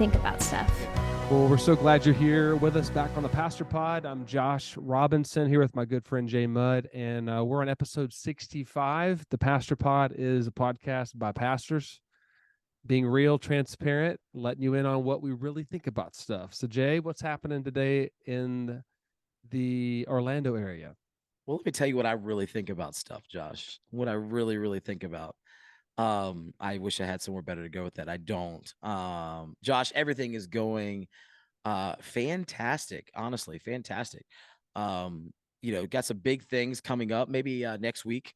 think about stuff. Well, we're so glad you're here with us back on the Pastor Pod. I'm Josh Robinson here with my good friend Jay Mudd, and we're on episode 65. The Pastor Pod is a podcast by pastors, being real, transparent, letting you in on what we really think about stuff. So, Jay, what's happening today in the Orlando area? Well, let me tell you what I really think about stuff, Josh. What I really, really think about. I wish I had somewhere better to go with that. I don't. Josh, everything is going fantastic. Honestly, fantastic. Got some big things coming up. Maybe next week.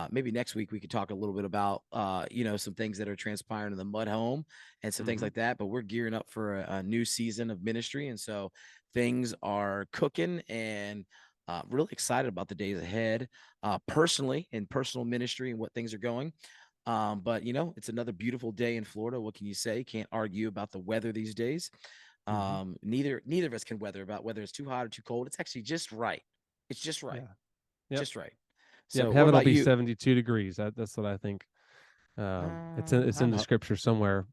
Maybe next week we could talk a little bit about some things that are transpiring in the Mud Home and some things like that. But we're gearing up for a new season of ministry, and so things are cooking, and really excited about the days ahead, personally in personal ministry and what things are going. But it's another beautiful day in Florida. What can you say? Can't argue about the weather these days. Neither of us can weather about whether it's too hot or too cold. It's actually just right. It's just right. Yeah. Yep. Just right. So heaven will be 72 degrees. That's what I think. It's in the scripture somewhere.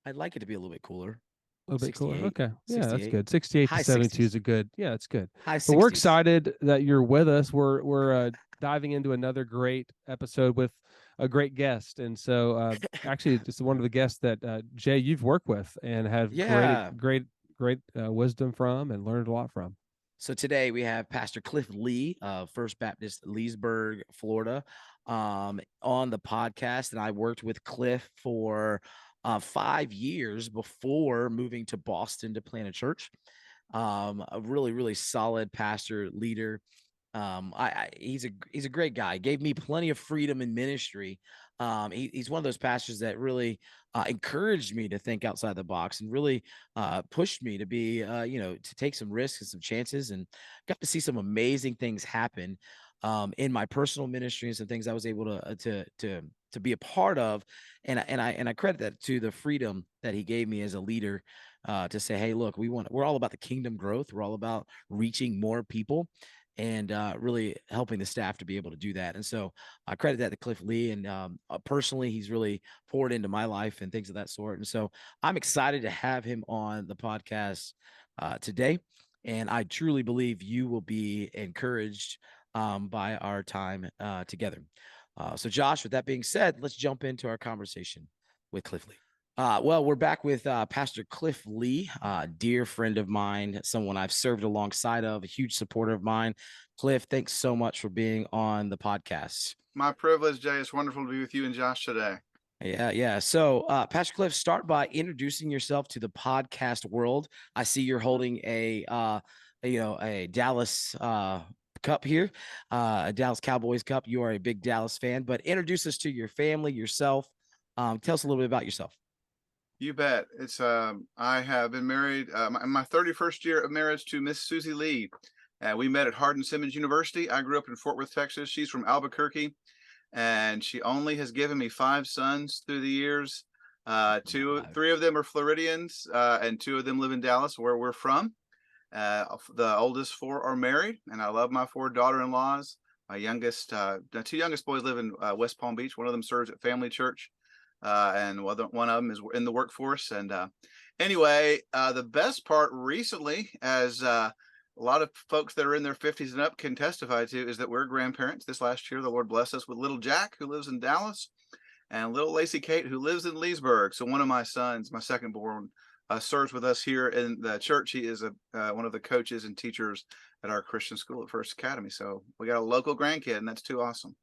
I'd like it to be a little bit cooler. A little bit cooler. Okay. Yeah, 68. that's good. 68 to 72 is a good. Yeah, it's good. High 60s. But we're excited that you're with us. We're diving into another great episode with a great guest. And so actually it's one of the guests that Jay, you've worked with and have great wisdom from and learned a lot from. So today we have Pastor Cliff Lea of First Baptist Leesburg, Florida, on the podcast. And I worked with Cliff for 5 years before moving to Boston to plant a church. A really, really solid pastor, leader. He's a great guy. Gave me plenty of freedom in ministry. He's one of those pastors that really encouraged me to think outside the box and really pushed me to be, to take some risks and some chances, and got to see some amazing things happen in my personal ministry and some things I was able to be a part of. And I credit that to the freedom that he gave me as a leader to say, hey, look, we're all about the kingdom growth. We're all about reaching more people and really helping the staff to be able to do that. And so I credit that to Cliff Lea, and personally, he's really poured into my life and things of that sort. And so I'm excited to have him on the podcast today. And I truly believe you will be encouraged by our time together. So Josh, with that being said, let's jump into our conversation with Cliff Lea. Well, we're back with Pastor Cliff Lea, a dear friend of mine, someone I've served alongside of, a huge supporter of mine. Cliff, thanks so much for being on the podcast. My privilege, Jay. It's wonderful to be with you and Josh today. Yeah. So, Pastor Cliff, start by introducing yourself to the podcast world. I see you're holding a Dallas cup here, a Dallas Cowboys cup. You are a big Dallas fan, but introduce us to your family, yourself. Tell us a little bit about yourself. You bet. It's I have been married in my 31st year of marriage to Miss Susie Lee. We met at Hardin-Simmons University. I grew up in Fort Worth, Texas. She's from Albuquerque, and she only has given me 5 sons through the years. 3 of them are Floridians, and 2 of them live in Dallas, where we're from. The oldest 4 are married, and I love my 4 daughter-in-laws. My youngest, the 2 youngest boys live in West Palm Beach. One of them serves at Family Church. And one of them is in the workforce. And anyway, the best part recently, as a lot of folks that are in their 50s and up can testify to, is that we're grandparents. This last year, the Lord blessed us with little Jack, who lives in Dallas, and little Lacey Kate, who lives in Leesburg. So one of my sons, my second born, serves with us here in the church. He is one of the coaches and teachers at our Christian school at First Academy. So we got a local grandkid, and that's too awesome.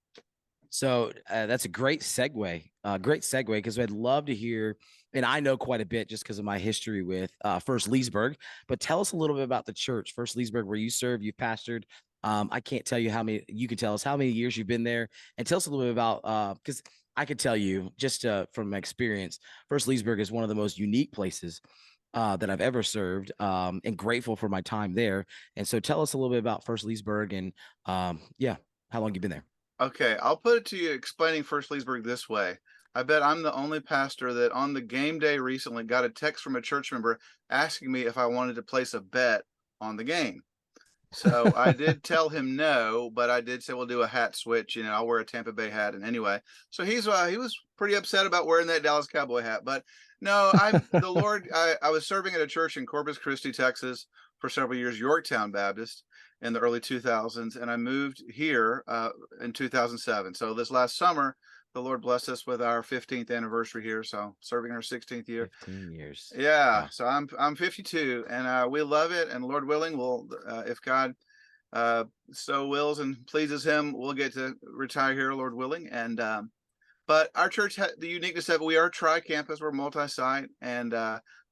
So that's a great segue, because I'd love to hear, and I know quite a bit just because of my history with First Leesburg, but tell us a little bit about the church, First Leesburg, where you serve, you've pastored. I can't tell you how many, you can tell us how many years you've been there, and tell us a little bit about, because I could tell you just from my experience, First Leesburg is one of the most unique places that I've ever served, and grateful for my time there. And so tell us a little bit about First Leesburg and how long you've been there. Okay, I'll put it to you explaining First Leesburg this way. I bet I'm the only pastor that on the game day recently got a text from a church member asking me if I wanted to place a bet on the game. So I did tell him no, but I did say we'll do a hat switch. I'll wear a Tampa Bay hat. And anyway, so he was pretty upset about wearing that Dallas Cowboy hat. But no, the Lord. I was serving at a church in Corpus Christi, Texas, for several years, Yorktown Baptist, in the early 2000s, and I moved here in 2007. So this last summer, the Lord blessed us with our 15th anniversary here. So serving our 16th year. 15 years. Yeah. Wow. So I'm 52, and we love it. And Lord willing, we'll if God so wills and pleases Him, we'll get to retire here, Lord willing. And but our church had the uniqueness of we are tri-campus, we're multi-site, and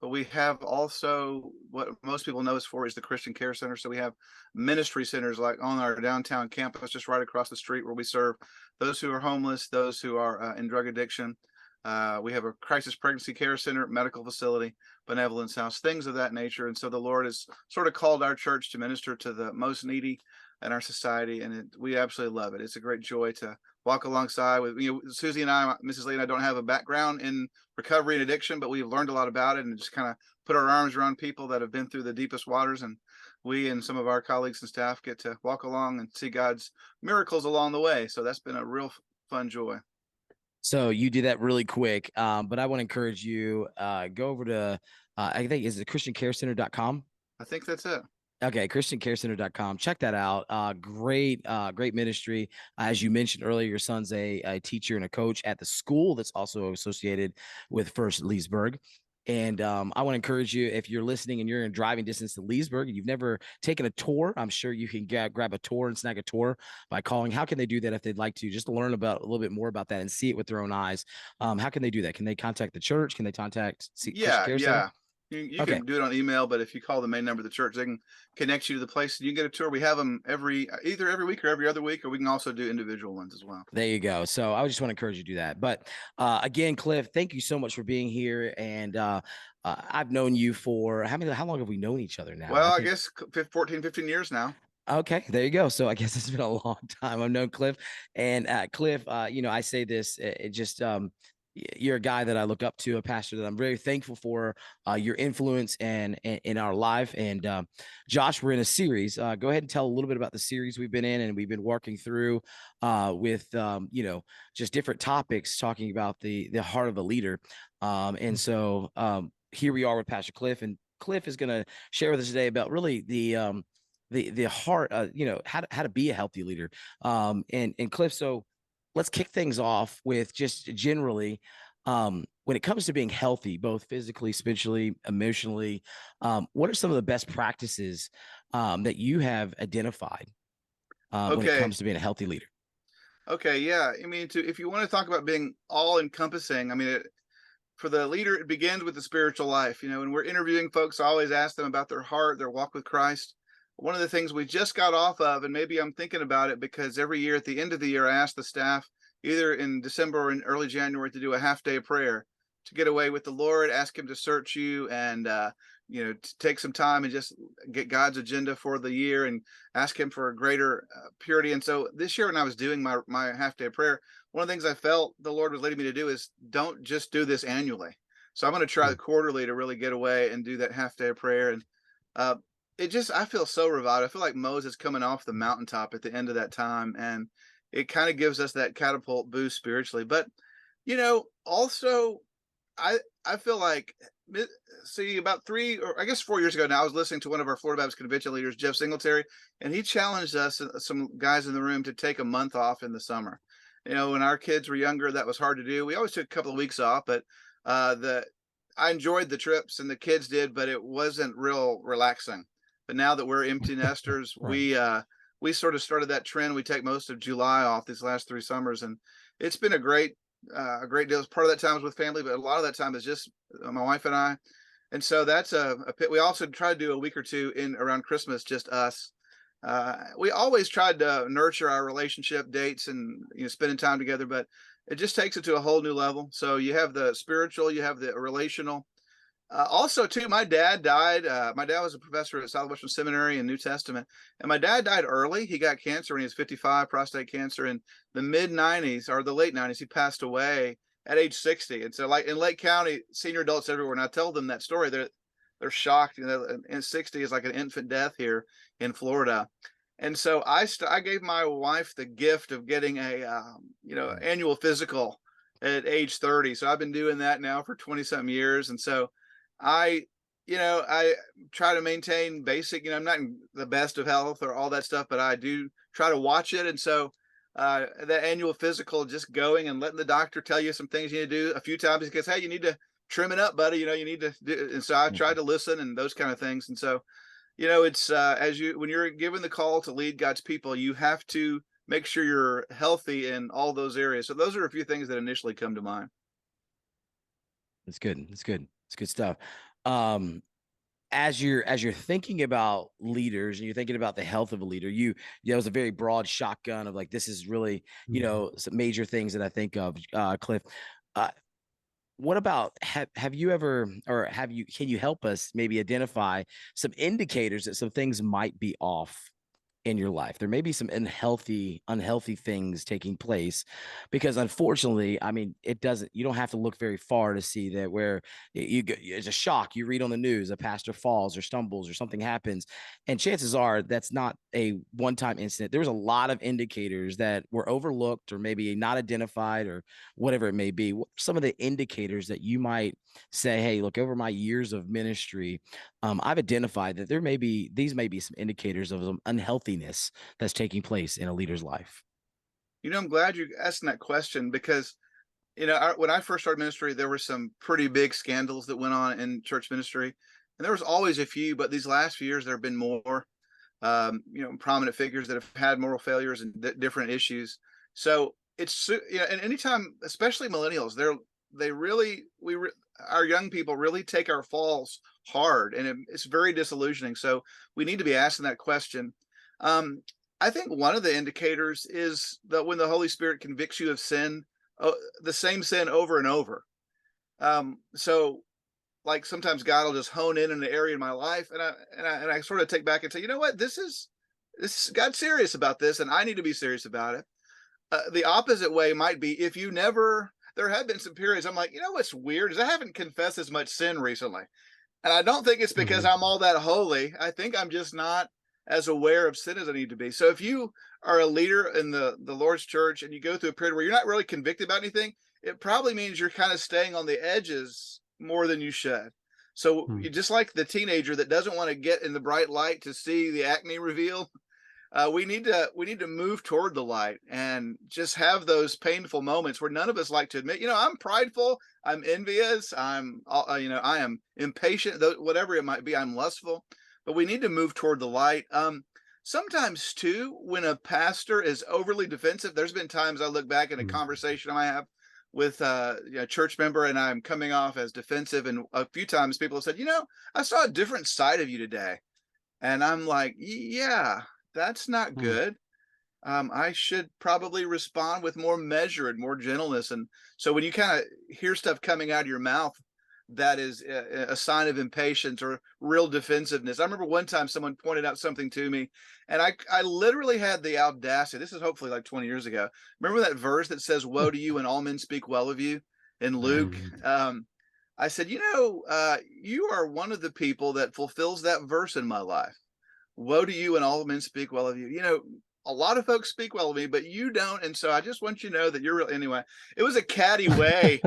but we have also what most people know us for is the Christian Care Center. So we have ministry centers like on our downtown campus, just right across the street, where we serve those who are homeless, those who are in drug addiction. We have a crisis pregnancy care center, medical facility, benevolence house, things of that nature. And so the Lord has sort of called our church to minister to the most needy in our society, and we absolutely love it. It's a great joy to walk alongside with Susie and I. Mrs. Lee and I don't have a background in recovery and addiction, but we've learned a lot about it and just kind of put our arms around people that have been through the deepest waters. And we and some of our colleagues and staff get to walk along and see God's miracles along the way. So that's been a real fun joy. So you did that really quick, but I want to encourage you, go over to, I think, is it christiancarecenter.com? I think that's it. Okay, christiancarecenter.com. Check that out. Great ministry. As you mentioned earlier, your son's a teacher and a coach at the school that's also associated with First Leesburg. And I want to encourage you, if you're listening and you're in driving distance to Leesburg and you've never taken a tour, I'm sure you can grab a tour and snag a tour by calling. How can they do that if they'd like to just learn about a little bit more about that and see it with their own eyes? How can they do that? Can they contact the church? Can they contact Christian Care Center? You Okay. can do it on email, but if you call the main number of the church, they can connect you to the place and you get a tour. We have them either every week or every other week, or we can also do individual ones as well. There you go. So I just want to encourage you to do that. But again, Cliff, thank you so much for being here. And I've known you for how long have we known each other now? Well, I guess 14, 15 years now. Okay, there you go. So I guess it's been a long time. I've known Cliff, and Cliff, I say this, you're a guy that I look up to, a pastor that I'm very thankful for your influence and in our life. And Josh, we're in a series. Go ahead and tell a little bit about the series we've been in, and we've been working through with just different topics, talking about the heart of a leader. And so here we are with Pastor Cliff, and Cliff is going to share with us today about really the heart, how to be a healthy leader. And Cliff, so let's kick things off with just generally, when it comes to being healthy, both physically, spiritually, emotionally, what are some of the best practices that you have identified when it comes to being a healthy leader? Okay, yeah. I mean, if you want to talk about being all encompassing, I mean, for the leader, it begins with the spiritual life. When we're interviewing folks, I always ask them about their heart, their walk with Christ. One of the things we just got off of, and maybe I'm thinking about it because every year at the end of the year, I ask the staff either in December or in early January to do a half-day of prayer, to get away with the Lord, ask Him to search you, and to take some time and just get God's agenda for the year and ask Him for a greater purity. And so this year, when I was doing my half-day of prayer, one of the things I felt the Lord was leading me to do is don't just do this annually. So I'm going to try quarterly to really get away and do that half-day of prayer. And I feel so revived. I feel like Moses coming off the mountaintop at the end of that time, and it kind of gives us that catapult boost spiritually. But also I feel like, see, about 3 or I guess 4 years ago now, I was listening to one of our Florida Baptist Convention leaders, Jeff Singletary, and he challenged us, some guys in the room, to take a month off in the summer. When our kids were younger, that was hard to do. We always took a couple of weeks off, but I enjoyed the trips and the kids did, but it wasn't real relaxing. But now that we're empty nesters, right. We sort of started that trend. We take most of July off these last 3 summers, and it's been a great deal. Part of that time is with family, but a lot of that time is just my wife and I. And so that's a we also try to do a week or two in around Christmas, just us. We always tried to nurture our relationship, dates, and spending time together, but it just takes it to a whole new level. So you have the spiritual, you have the relational. Also, too, my dad died. My dad was a professor at Southwestern Seminary in New Testament, and my dad died early. He got cancer when he was 55, prostate cancer, in the mid-90s or the late 90s. He passed away at age 60. And so, like in Lake County, senior adults everywhere, and I tell them that story, they're shocked. And 60 is like an infant death here in Florida. And so I gave my wife the gift of getting a annual physical at age 30. So I've been doing that now for 20 something years. And so I try to maintain basic, I'm not in the best of health or all that stuff, but I do try to watch it. And so the annual physical, just going and letting the doctor tell you some things you need to do a few times, because, hey, you need to trim it up, buddy. You need to do. And so I try to listen and those kind of things. And so, it's when you're given the call to lead God's people, you have to make sure you're healthy in all those areas. So those are a few things that initially come to mind. That's good. That's good. It's good stuff. As you're thinking about leaders and you're thinking about the health of a leader, that was a very broad shotgun of like, this is really, some major things that I think of, Cliff. What about, have you ever, or can you help us maybe identify some indicators that some things might be off in your life? There may be some unhealthy things taking place, because unfortunately, I mean, you don't have to look very far to see that, where it's a shock. You read on the news, a pastor falls or stumbles or something happens, and chances are that's not a one-time incident. There's a lot of indicators that were overlooked or maybe not identified or whatever it may be. What are some of the indicators that you might say, hey, look, over my years of ministry, I've identified that these may be some indicators of some unhealthiness that's taking place in a leader's life? I'm glad you asked that question, because, when I first started ministry, there were some pretty big scandals that went on in church ministry, and there was always a few, but these last few years, there have been more, prominent figures that have had moral failures and different issues. So it's, and anytime, especially millennials, our young people really take our falls hard, and it's very disillusioning. So we need to be asking that question. I think one of the indicators is that when the Holy Spirit convicts you of sin, the same sin over and over. So like sometimes God will just hone in an area in my life, and I sort of take back and say, you know what, this is God's serious about this, and I need to be serious about it. The opposite way might be if you never. There have been some periods I'm like, what's weird is I haven't confessed as much sin recently. And I don't think it's because I'm all that holy. I think I'm just not as aware of sin as I need to be. So if you are a leader in the Lord's church and you go through a period where you're not really convicted about anything, it probably means you're kind of staying on the edges more than you should. So you just like the teenager that doesn't want to get in the bright light to see the acne reveal. We need to move toward the light and just have those painful moments where none of us like to admit, I'm prideful, I'm envious, I am impatient, whatever it might be, I'm lustful, but we need to move toward the light. Sometimes too, when a pastor is overly defensive, there's been times I look back at a conversation I have with a church member and I'm coming off as defensive. And a few times people have said, I saw a different side of you today. And I'm like, yeah, that's not good. I should probably respond with more measure and more gentleness. And so when you kind of hear stuff coming out of your mouth that is a sign of impatience or real defensiveness. I remember one time someone pointed out something to me, and I literally had the audacity. This is hopefully like 20 years ago. Remember that verse that says, "Woe to you when all men speak well of you," in Luke? I said, you are one of the people that fulfills that verse in my life. Woe to you when all men speak well of you. A lot of folks speak well of me, but you don't. And so I just want you to know that you're real. Anyway, it was a catty way.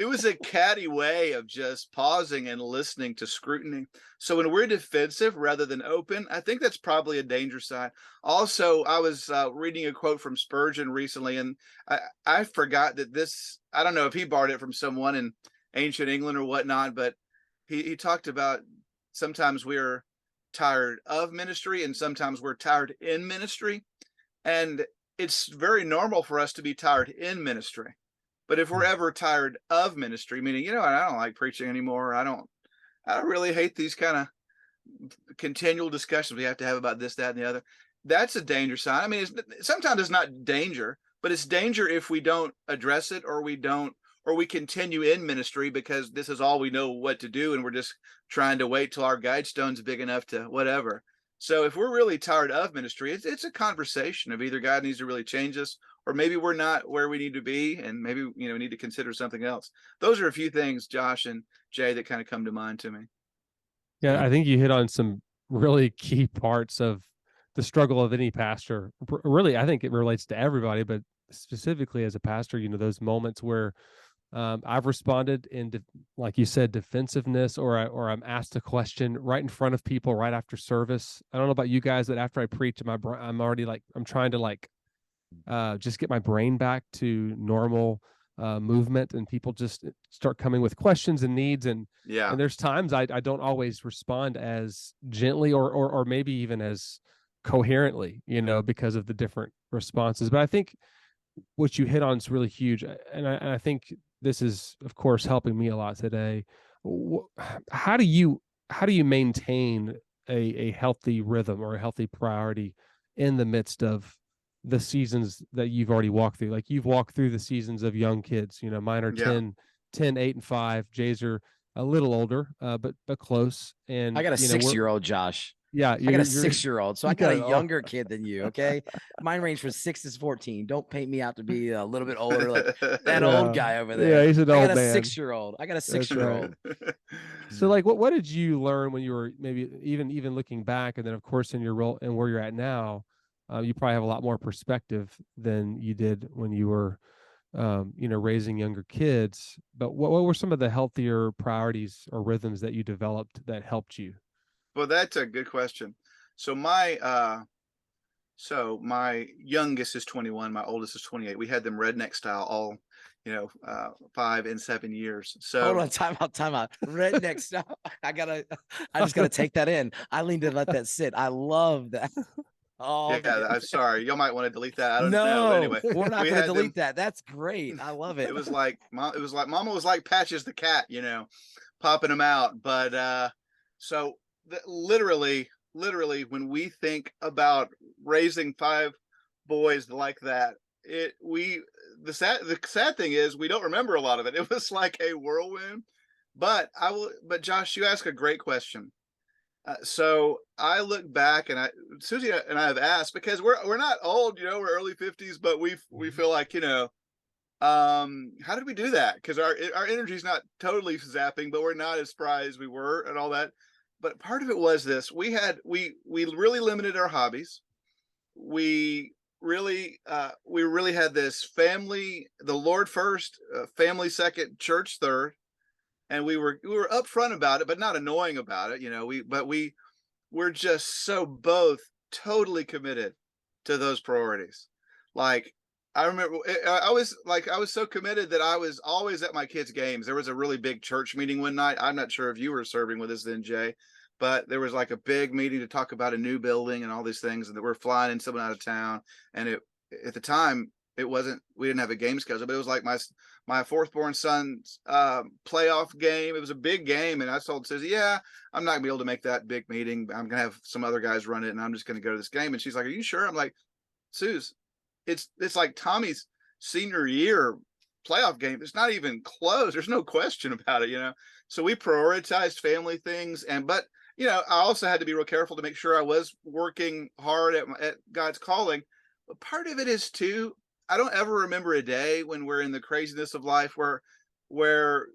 It was a catty way of just pausing and listening to scrutiny. So when we're defensive rather than open, I think that's probably a danger sign. Also, I was reading a quote from Spurgeon recently, and I forgot that I don't know if he borrowed it from someone in ancient England or whatnot, but he talked about sometimes we're tired of ministry and sometimes we're tired in ministry. And it's very normal for us to be tired in ministry. But if we're ever tired of ministry, meaning, I don't like preaching anymore. I don't really hate these kind of continual discussions we have to have about this, that, and the other. That's a danger sign. I mean, sometimes it's not danger, but it's danger if we don't address it or we continue in ministry because this is all we know what to do. And we're just trying to wait till our guide stone's big enough to whatever. So if we're really tired of ministry, it's a conversation of either God needs to really change us, or maybe we're not where we need to be, and maybe we need to consider something else. Those are a few things, Josh and Jay, that kind of come to mind to me. Yeah, I think you hit on some really key parts of the struggle of any pastor. Really, I think it relates to everybody, but specifically as a pastor, those moments where I've responded in, like you said, defensiveness, or I'm asked a question right in front of people right after service. I don't know about you guys, but after I preach, I'm already like, I'm trying to like just get my brain back to normal movement, and people just start coming with questions and needs, and there's times I don't always respond as gently or maybe even as coherently, because of the different responses. But I think what you hit on is really huge, and I think this is, of course, helping me a lot today. How do you maintain a healthy rhythm or a healthy priority in the midst of the seasons that you've already walked through? Like, you've walked through the seasons of young kids. Mine are 10, 8 and 5. Jay's are a little older, but close. And I got a we're 6-year-old, Josh. yeah, I got a you're 6-year-old, so I got a younger kid than you. Okay, mine range from 6 to 14. Don't paint me out to be a little bit older, like that old guy over there. Yeah, he's an old I got a man. 6-year-old. I got a That's 6-year-old. right. So, like, what did you learn when you were maybe even looking back, and then of course in your role and where you're at now, you probably have a lot more perspective than you did when you were, raising younger kids. But what were some of the healthier priorities or rhythms that you developed that helped you? Well, that's a good question. So my youngest is 21, my oldest is 28. We had them redneck style all, 5 and 7 years. So Hold on, time out. Redneck stuff. I just gotta take that in. I leaned to let that sit. I love that. Oh, yeah, I'm sorry. You might want to delete that. I don't know. no, But anyway, we're not we gonna had delete them. that. That's great. I love it. It was like Mama was like Patches the cat, popping them out. But so literally, when we think about raising 5 boys like that, the sad thing is we don't remember a lot of it. It was like a whirlwind. But Josh, you ask a great question. So I look back, and Susie and I have asked, because we're not old, we're early 50s, but we feel like, how did we do that? Because our energy is not totally zapping, but we're not as spry as we were and all that. But part of it was this: we really limited our hobbies. We really had this family, the Lord first, family second, church third, and we were upfront about it, but not annoying about it. We're just so both totally committed to those priorities. Like, I remember I was so committed that I was always at my kids' games. There was a really big church meeting one night. I'm not sure if you were serving with us then, Jay, but there was like a big meeting to talk about a new building and all these things, and that we're flying in someone out of town. And at the time, we didn't have a game schedule, but it was like my fourth born son's playoff game. It was a big game, and I told Susie, yeah, I'm not gonna be able to make that big meeting. I'm gonna have some other guys run it, and I'm just gonna go to this game. And she's like, are you sure? I'm like, Suze, it's like Tommy's senior year playoff game. It's not even close. There's no question about it, So we prioritized family things, but I also had to be real careful to make sure I was working hard at God's calling. But part of it is too, I don't ever remember a day when we're in the craziness of life where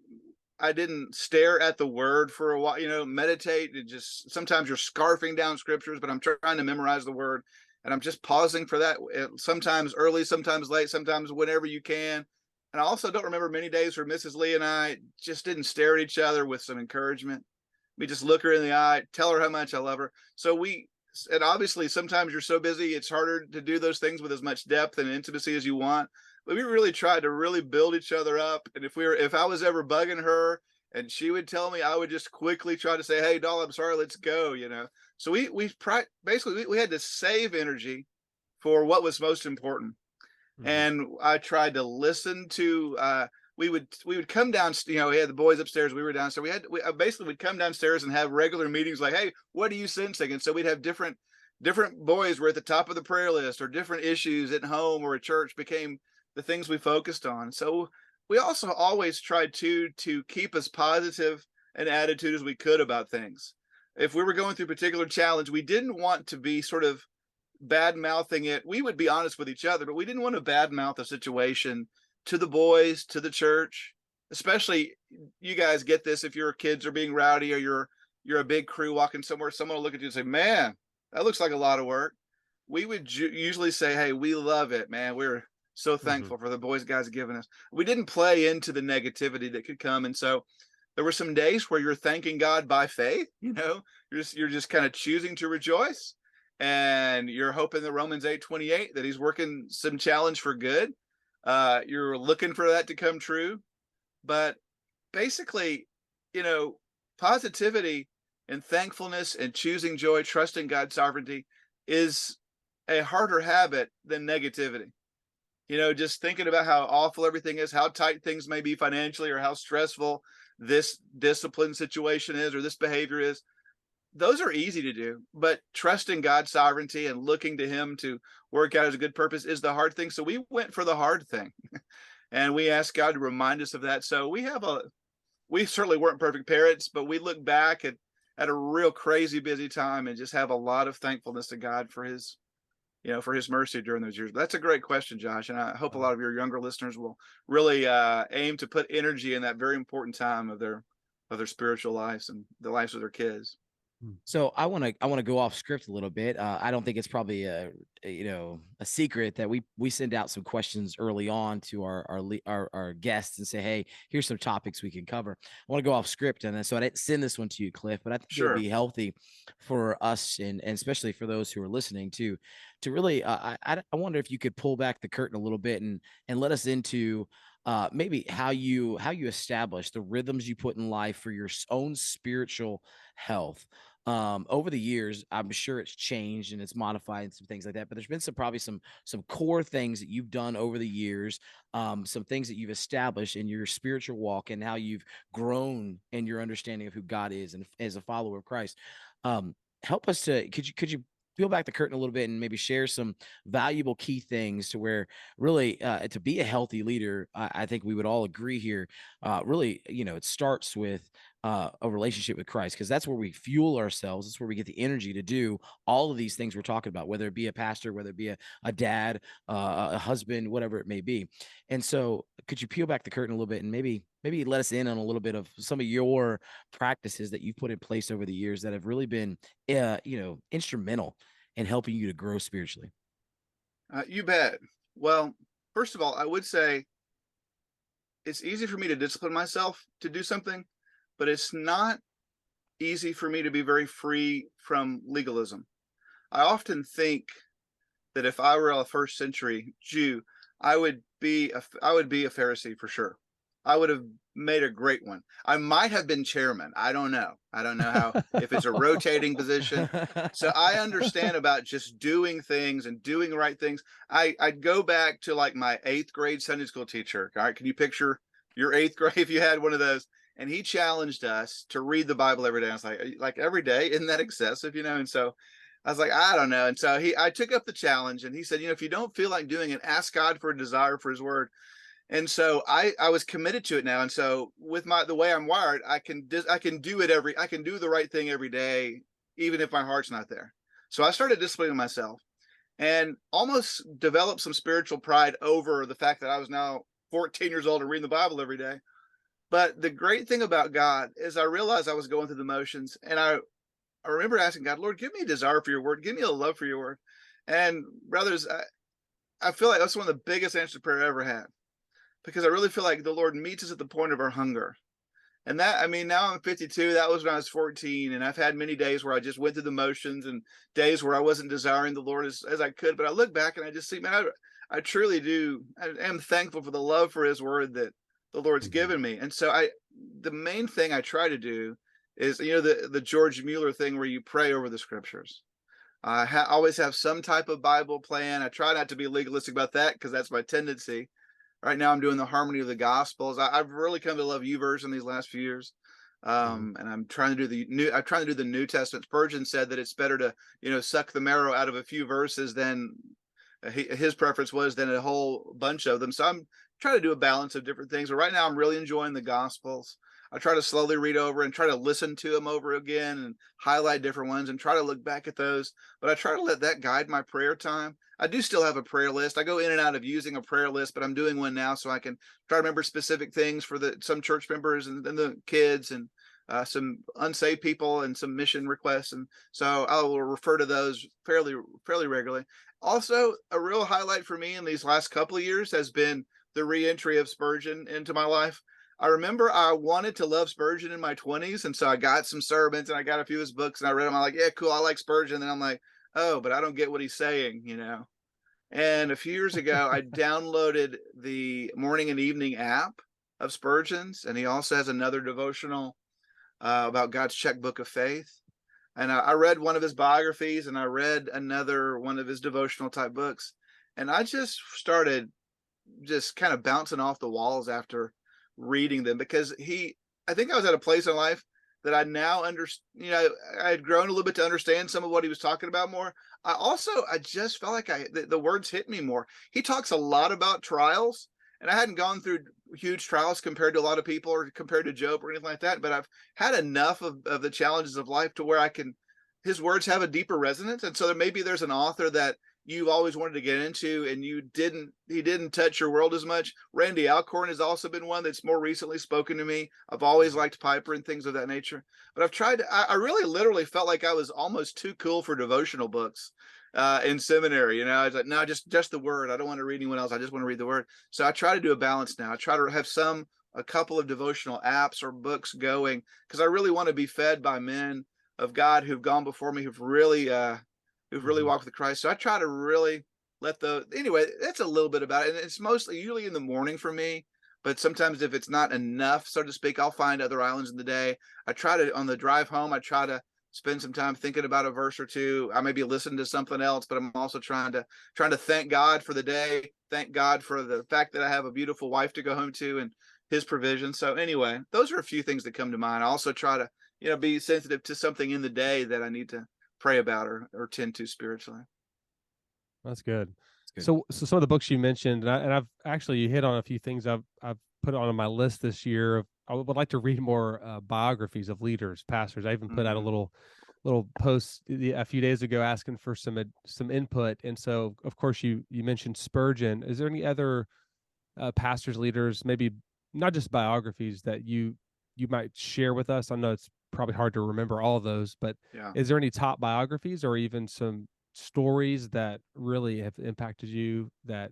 I didn't stare at the word for a while, meditate. And just sometimes you're scarfing down scriptures, but I'm trying to memorize the word, and I'm just pausing for that. Sometimes early, sometimes late, sometimes whenever you can. And I also don't remember many days where Mrs. Lee and I just didn't stare at each other with some encouragement. We just look her in the eye, tell her how much I love her. And obviously sometimes you're so busy, it's harder to do those things with as much depth and intimacy as you want. But we really tried to really build each other up. And if I was ever bugging her and she would tell me, I would just quickly try to say, hey, doll, I'm sorry, let's go, So we had to save energy for what was most important. Mm-hmm. And I tried to listen to, we would come down, we had the boys upstairs, we were downstairs. We'd come downstairs and have regular meetings like, hey, what are you sensing? And so we'd have different boys were at the top of the prayer list, or different issues at home or at church became the things we focused on. So we also always tried to keep as positive an attitude as we could about things. If we were going through a particular challenge, we didn't want to be sort of bad mouthing it. We would be honest with each other, but we didn't want to bad mouth a situation to the boys, to the church. Especially, you guys get this if your kids are being rowdy, or you're a big crew walking somewhere, someone will look at you and say, man, that looks like a lot of work. We would usually say, hey, we love it, man. We're so thankful for the boys guys giving us. We didn't play into the negativity that could come. And so there were some days where you're thanking God by faith, you're just kind of choosing to rejoice, and you're hoping that Romans 8:28, that he's working some challenge for good. You're looking for that to come true. But basically, positivity and thankfulness and choosing joy, trusting God's sovereignty is a harder habit than negativity. Just thinking about how awful everything is, how tight things may be financially, or how stressful this discipline situation is, or this behavior is. Those are easy to do, but trusting God's sovereignty and looking to him to work out as a good purpose is the hard thing. So we went for the hard thing and we asked God to remind us of that. So we certainly weren't perfect parents, but we look back at a real crazy busy time and just have a lot of thankfulness to God for his mercy during those years. But that's a great question, Josh. And I hope a lot of your younger listeners will really aim to put energy in that very important time of their spiritual lives and the lives of their kids. So I want to go off script a little bit. I don't think it's probably a secret that we send out some questions early on to our guests and say, hey, here's some topics we can cover. I want to go off script, and so I didn't send this one to you, Cliff, but I think it would be healthy for us and especially for those who are listening to really. I wonder if you could pull back the curtain a little bit and let us into maybe how you establish the rhythms you put in life for your own spiritual health. Over the years, I'm sure it's changed and it's modified and some things like that, but there's been probably some core things that you've done over the years, some things that you've established in your spiritual walk and how you've grown in your understanding of who God is and as a follower of Christ. Help us could you peel back the curtain a little bit and maybe share some valuable key things to where really to be a healthy leader, I think we would all agree here, really, it starts with a relationship with Christ, because that's where we fuel ourselves. That's where we get the energy to do all of these things we're talking about, whether it be a pastor, whether it be a dad, a husband, whatever it may be. And so could you peel back the curtain a little bit and maybe let us in on a little bit of some of your practices that you've put in place over the years that have really been, instrumental in helping you to grow spiritually? You bet. Well, first of all, I would say it's easy for me to discipline myself to do something, but it's not easy for me to be very free from legalism. I often think that if I were a first century Jew, I would be a Pharisee for sure. I would have made a great one. I might have been chairman. I don't know how, if it's a rotating position. So I understand about just doing things and doing the right things. I'd go back to like my 8th grade Sunday school teacher. All right. Can you picture your 8th grade if you had one of those? And he challenged us to read the Bible every day. I was like every day, isn't that excessive? And so I was like, I don't know. And so I took up the challenge, and he said, if you don't feel like doing it, ask God for a desire for his word. And so I was committed to it now. And so with the way I'm wired, I can do the right thing every day, even if my heart's not there. So I started disciplining myself and almost developed some spiritual pride over the fact that I was now 14 years old and reading the Bible every day. But the great thing about God is I realized I was going through the motions, and I remember asking God, Lord, give me a desire for your word. Give me a love for your word. And brothers, I feel like that's one of the biggest answers to prayer I ever had, because I really feel like the Lord meets us at the point of our hunger. And now I'm 52. That was when I was 14. And I've had many days where I just went through the motions and days where I wasn't desiring the Lord as I could. But I look back and I just see, man, I truly do. I am thankful for the love for his word that the Lord's given me. And so the main thing I try to do is, the George Mueller thing where you pray over the scriptures. I always have some type of Bible plan. I try not to be legalistic about that because that's my tendency. Right now I'm doing the Harmony of the Gospels. I've really come to love YouVersion these last few years. And I'm trying to do the New Testament. Spurgeon said that it's better to, suck the marrow out of a few verses than his preference was than a whole bunch of them. So I'm trying to do a balance of different things. But right now I'm really enjoying the Gospels. I try to slowly read over and try to listen to them over again and highlight different ones and try to look back at those. But I try to let that guide my prayer time. I do still have a prayer list. I go in and out of using a prayer list, but I'm doing one now so I can try to remember specific things for some church members and the kids. And some unsaved people and some mission requests, and so I will refer to those fairly regularly. Also, a real highlight for me in these last couple of years has been the re-entry of Spurgeon into my life. I remember I wanted to love Spurgeon in my 20s, and so I got some sermons and I got a few of his books and I read them. I'm like, yeah, cool, I like Spurgeon. And I'm like, oh, but I don't get what he's saying, you know. And a few years ago, I downloaded the morning and evening app of Spurgeon's, and he also has another devotional about God's checkbook of faith. And I read one of his biographies, and I read another one of his devotional type books, and I just started just kind of bouncing off the walls after reading them, because I think I was at a place in life that I now understand. I had grown a little bit to understand some of what he was talking about more. I just felt like the words hit me more. He talks a lot about trials, and I hadn't gone through huge trials compared to a lot of people or compared to Job or anything like that, but I've had enough of the challenges of life to where his words have a deeper resonance. And so maybe there's an author that you've always wanted to get into and he didn't touch your world as much. Randy Alcorn has also been one that's more recently spoken to me. I've always liked Piper and things of that nature, but I really literally felt like I was almost too cool for devotional books in seminary. I was like, no, just the word. I don't want to read anyone else. I just want to read the word. So I try to do a balance now. I try to have a couple of devotional apps or books going, because I really want to be fed by men of God who've gone before me, who've really walked with Christ. So I try to really anyway, that's a little bit about it. And it's mostly usually in the morning for me, but sometimes if it's not enough, so to speak, I'll find other islands in the day. On the drive home, I try to spend some time thinking about a verse or two. I may be listening to something else, but I'm also trying to thank God for the day, thank God for the fact that I have a beautiful wife to go home to and his provision. So anyway, those are a few things that come to mind. I also try to, be sensitive to something in the day that I need to pray about or tend to spiritually. That's good. So some of the books you mentioned, and I've actually, you hit on a few things I've put on my list this year. I would like to read more biographies of leaders, pastors. I even put out a little post a few days ago asking for some input. And so, of course, you mentioned Spurgeon. Is there any other pastors, leaders, maybe not just biographies, that you might share with us? I know it's probably hard to remember all of those, but is there any top biographies or even some stories that really have impacted you, that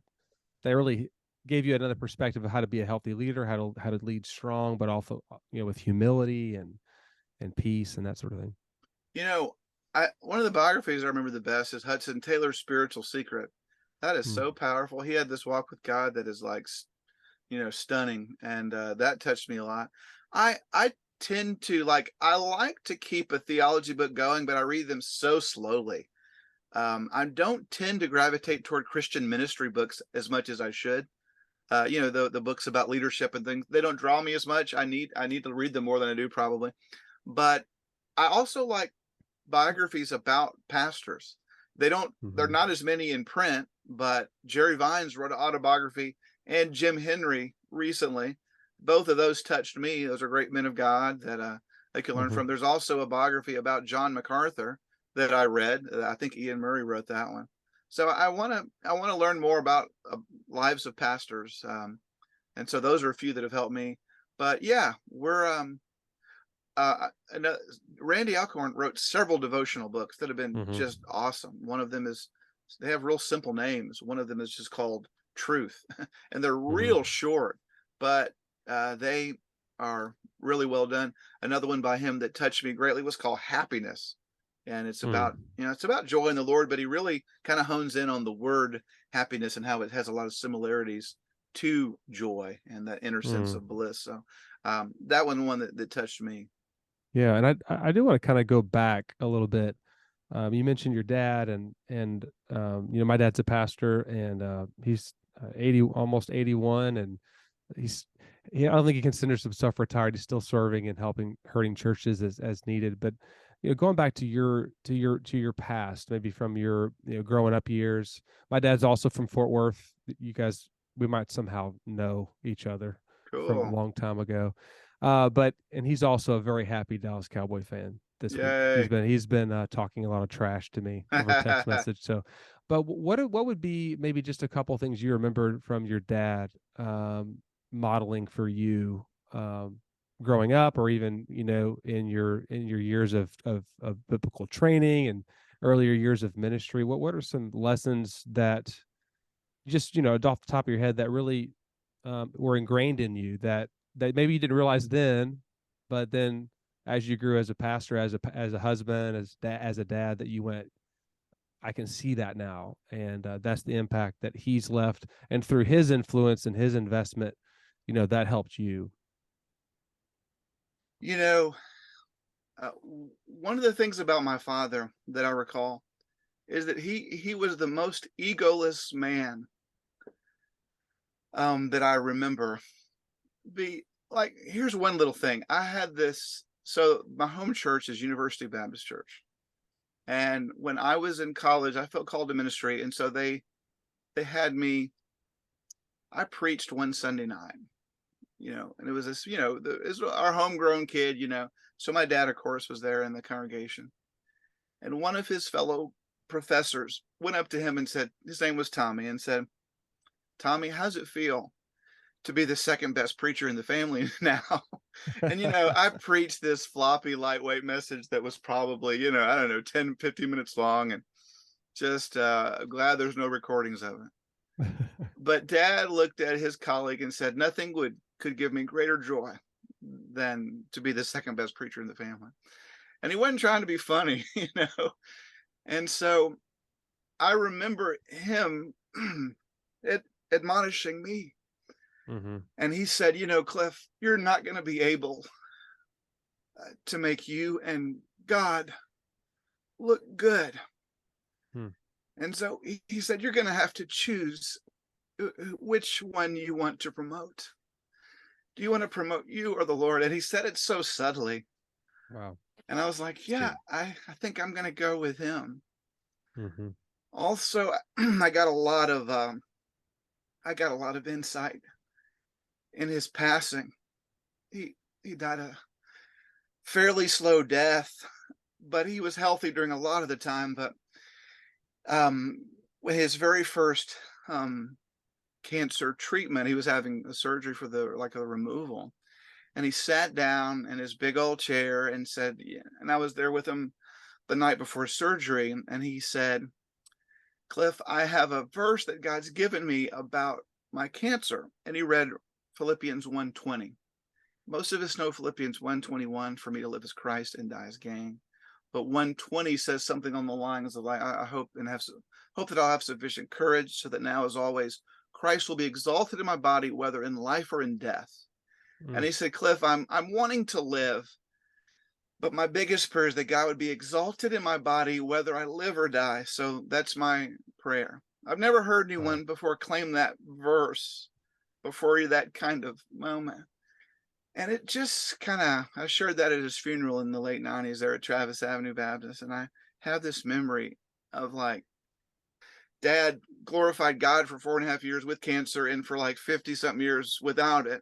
they really gave you another perspective of how to be a healthy leader, how to lead strong, but also with humility and peace and that sort of thing? One of the biographies I remember the best is Hudson Taylor's Spiritual Secret. That is so powerful. He had this walk with God that is like, stunning, and that touched me a lot. I tend to I like to keep a theology book going, but I read them so slowly. I don't tend to gravitate toward Christian ministry books as much as I should. The books about leadership and things, they don't draw me as much. I need to read them more than I do probably. But I also like biographies about pastors. They're not as many in print, but Jerry Vines wrote an autobiography, and Jim Henry recently. Both of those touched me. Those are great men of God that I can learn from. There's also a biography about John MacArthur that I read. I think Ian Murray wrote that one. So I want to learn more about lives of pastors, and so those are a few that have helped me. But yeah, we're Randy Alcorn wrote several devotional books that have been just awesome. One of them they have real simple names. One of them is just called Truth, and they're real short, but they are really well done. Another one by him that touched me greatly was called Happiness, and it's about joy in the Lord, but he really kind of hones in on the word happiness and how it has a lot of similarities to joy and that inner sense of bliss. So that one that touched me. Yeah, and I do want to kind of go back a little bit. You mentioned your dad, and my dad's a pastor, and he's 80, almost 81, and I don't think he considers himself retired. He's still serving and helping hurting churches as needed. But going back to your past, maybe from your growing up years. My dad's also from Fort Worth. You guys, we might somehow know each other from a long time ago. And he's also a very happy Dallas Cowboy fan this week. He's been talking a lot of trash to me over text message. So, but what would be maybe just a couple of things you remember from your dad modeling for you growing up, or even, in your years of biblical training and earlier years of ministry? What are some lessons that just, off the top of your head, that really were ingrained in you, that maybe you didn't realize then, but then as you grew as a pastor, as a husband, as a dad, that you went, I can see that now, and that's the impact that he's left, and through his influence and his investment, that helped you. One of the things about my father that I recall is that he was the most egoless man that I remember. Here's one little thing. I had this. So my home church is University Baptist Church, and when I was in college, I felt called to ministry, and so they had me. I preached one Sunday night, and it was this, it was our homegrown kid, So my dad, of course, was there in the congregation, and one of his fellow professors went up to him and said, his name was Tommy, and said, "Tommy, how's it feel to be the second best preacher in the family now?" And, I preached this floppy, lightweight message that was probably, I don't know, 10, 15 minutes long, and just glad there's no recordings of it. But Dad looked at his colleague and said, "Nothing could give me greater joy than to be the second best preacher in the family." And he wasn't trying to be funny, And so I remember him admonishing me. Mm-hmm. And he said, "Cliff, you're not going to be able to make you and God look good." And so he said, "You're going to have to choose which one you want to promote. Do you want to promote you or the Lord?" And he said it so subtly. Wow. And I was like, yeah, I think I'm going to go with him. Mm-hmm. Also, I got a lot of insight in his passing. He died a fairly slow death, but he was healthy during a lot of the time. But his very first cancer treatment, he was having a surgery for a removal, and he sat down in his big old chair and said, yeah, and I was there with him the night before surgery, and he said, "Cliff, I have a verse that God's given me about my cancer." And he read Philippians 1:20. Most of us know Philippians 1:21, "For me to live as Christ and die as gain." But 1:20 says something on the lines of like, "I hope that I'll have sufficient courage, so that now as always Christ will be exalted in my body, whether in life or in death." And he said, "Cliff, I'm wanting to live, but my biggest prayer is that God would be exalted in my body, whether I live or die. So that's my prayer." I've never heard anyone before claim that verse before that kind of moment. And it just I shared that at his funeral in the late 90s there at Travis Avenue Baptist. And I have this memory of Dad glorified God for 4.5 years with cancer and for 50 something years without it.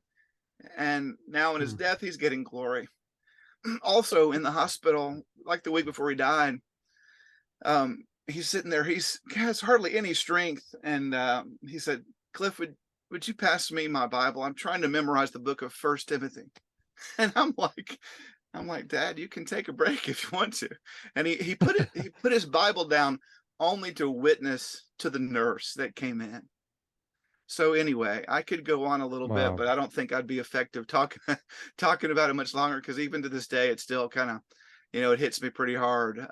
And now in his death, he's getting glory. Also in the hospital, the week before he died, he's sitting there, he has hardly any strength. And he said, "Cliff, would you pass me my Bible? I'm trying to memorize the book of First Timothy." And I'm like, "Dad, you can take a break if you want to." And he put his Bible down only to witness to the nurse that came in. So anyway, I could go on a little bit, but I don't think I'd be effective talking about it much longer, because even to this day, it's still it hits me pretty hard.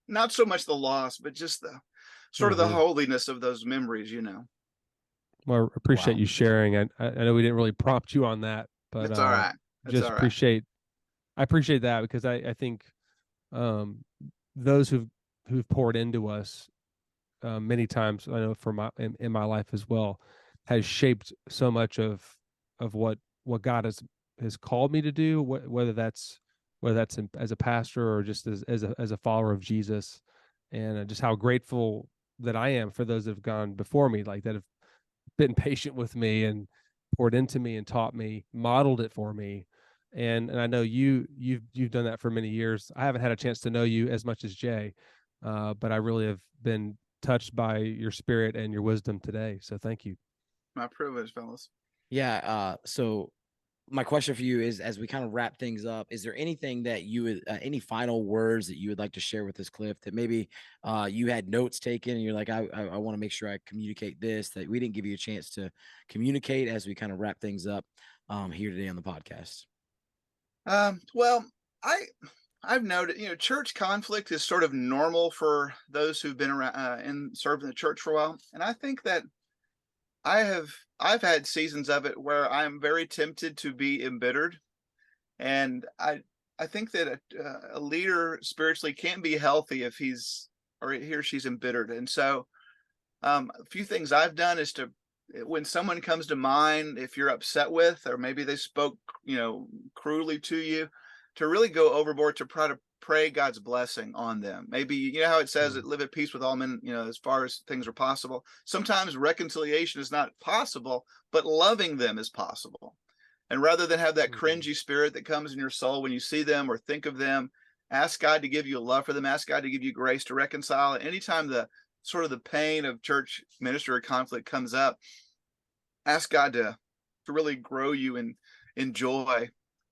Not so much the loss, but just the sort of the holiness of those memories, Well, I appreciate you sharing. I know we didn't really prompt you on that, but it's all right. I appreciate that, because I think those who've poured into us many times, I know in my life as well, has shaped so much of what God has called me to do, whether that's as a pastor or just as a follower of Jesus, and just how grateful that I am for those that have gone before me, that have been patient with me and poured into me and taught me, modeled it for me. And I know you've done that for many years. I haven't had a chance to know you as much as Jay, but I really have been touched by your spirit and your wisdom today. So thank you. My privilege, fellas. Yeah. So my question for you is, as we kind of wrap things up, is there anything that you would, any final words that you would like to share with us, Cliff, that maybe you had notes taken and you're like, I want to make sure I communicate this, that we didn't give you a chance to communicate as we kind of wrap things up here today on the podcast? Well, I've noted, church conflict is sort of normal for those who've been around and served in the church for a while, and I think that I've had seasons of it where I'm very tempted to be embittered, and I think that a leader spiritually can't be healthy if he's or he or she's embittered, and so a few things I've done is to when someone comes to mind, if you're upset with, or maybe they spoke, cruelly to you, to really go overboard to try to pray God's blessing on them. Maybe you know how it says that live at peace with all men, as far as things are possible. Sometimes reconciliation is not possible, but loving them is possible. And rather than have that cringy spirit that comes in your soul when you see them or think of them, ask God to give you a love for them. Ask God to give you grace to reconcile. Anytime the sort of the pain of church ministry or conflict comes up, ask God to really grow you in joy.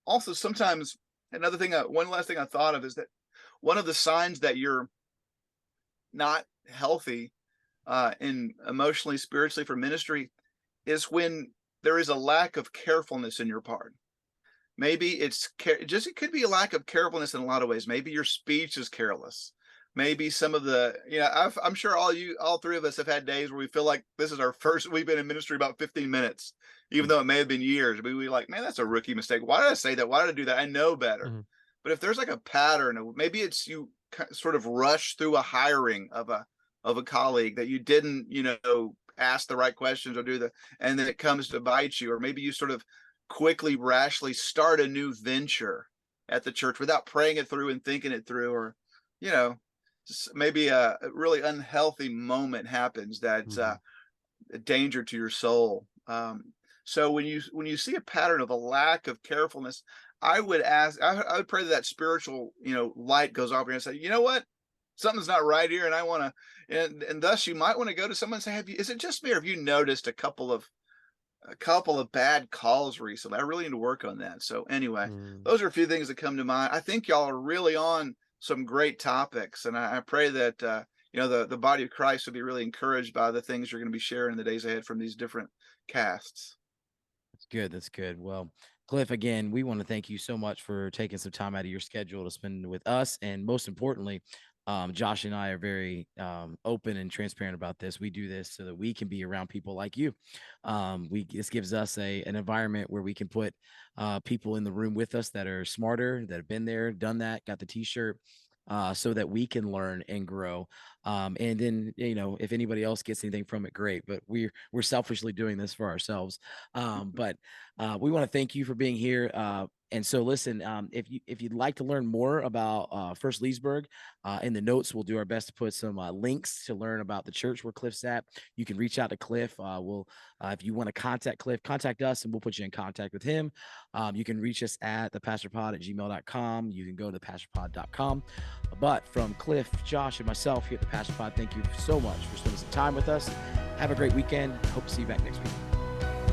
Also, sometimes another thing, one last thing I thought of is that one of the signs that you're not healthy in emotionally, spiritually for ministry is when there is a lack of carefulness in your part. Maybe it could be a lack of carefulness in a lot of ways. Maybe your speech is careless. Maybe some of the, I'm sure all three of us have had days where we feel like this is our first, we've been in ministry about 15 minutes, even though it may have been years. But we like, man, that's a rookie mistake. Why did I say that? Why did I do that? I know better. But if there's like a pattern of maybe it's you sort of rush through a hiring of a colleague that you didn't, ask the right questions or and then it comes to bite you, or maybe you sort of quickly, rashly start a new venture at the church without praying it through and thinking it through, or, maybe a really unhealthy moment happens that's a danger to your soul. So when you see a pattern of a lack of carefulness, I would pray that spiritual, light goes off here and say, you know what? Something's not right here. And I want to, and thus you might want to go to someone and say, is it just me? Or have you noticed a couple of bad calls recently? I really need to work on that. So anyway, those are a few things that come to mind. I think y'all are really on some great topics, and I pray that the body of Christ will be really encouraged by the things you're going to be sharing in the days ahead from these different casts. That's good. Well, Cliff, again, we want to thank you so much for taking some time out of your schedule to spend with us, and most importantly, Josh and I are very open and transparent about this. We do this so that we can be around people like you. This gives us an environment where we can put people in the room with us that are smarter, that have been there, done that, got the t-shirt, so that we can learn and grow. And then, if anybody else gets anything from it, great. But we're selfishly doing this for ourselves. But we want to thank you for being here. And so listen, if you'd like to learn more about First Leesburg, in the notes, we'll do our best to put some links to learn about the church where Cliff's at. You can reach out to Cliff. If you want to contact Cliff, contact us and we'll put you in contact with him. You can reach us at thepastorpod@gmail.com. You can go to thepastorpod.com. But from Cliff, Josh, and myself here at the Pastor Pod, thank you so much for spending some time with us. Have a great weekend. Hope to see you back next week.